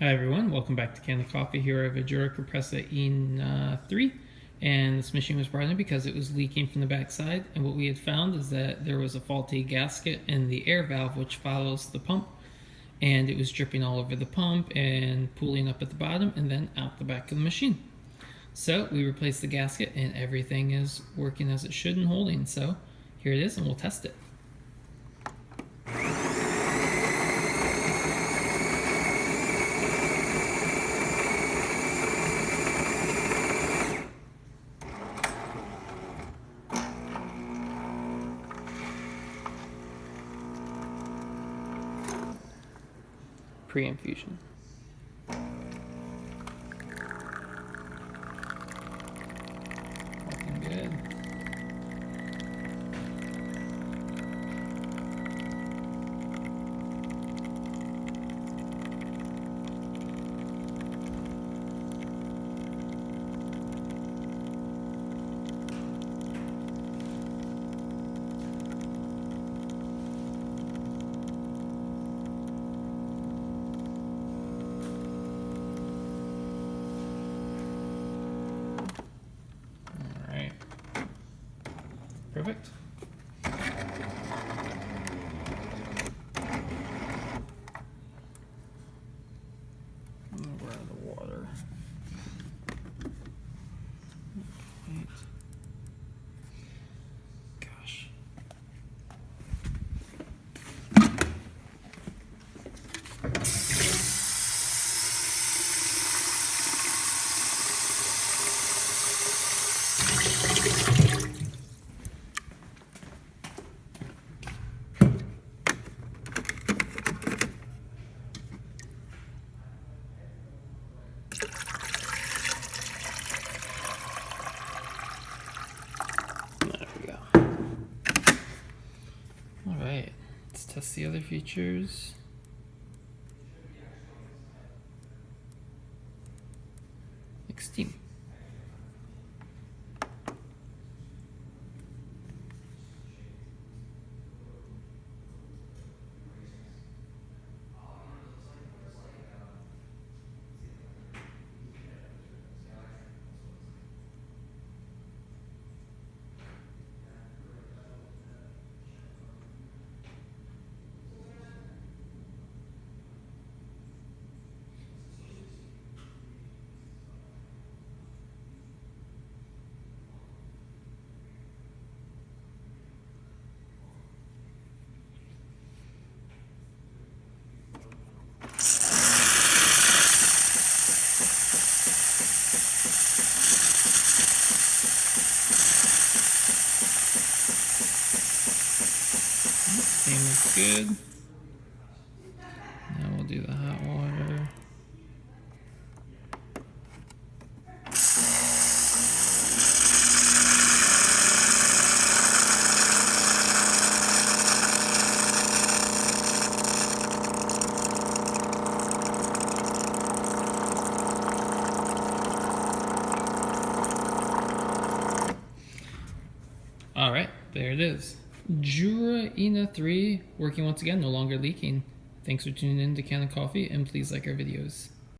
Hi everyone, welcome back to Can of Coffee. Here I have a Jura compressor in 3, and this machine was brought in because it was leaking from the backside, and what we had found is that there was a faulty gasket in the air valve which follows the pump, and it was dripping all over the pump and pooling up at the bottom and then out the back of the machine. So we replaced the gasket and everything is working as it should and holding. So here it is and we'll test it. Pre-infusion. Looking good. Perfect. And we're out of water. Right. Gosh. There we go. Alright, let's test the other features. Like steam. Steam is good. Now we'll do the hot water. Alright, there it is. Jura 3 working once again, no longer leaking. Thanks for tuning in to Can of Coffee, and please like our videos.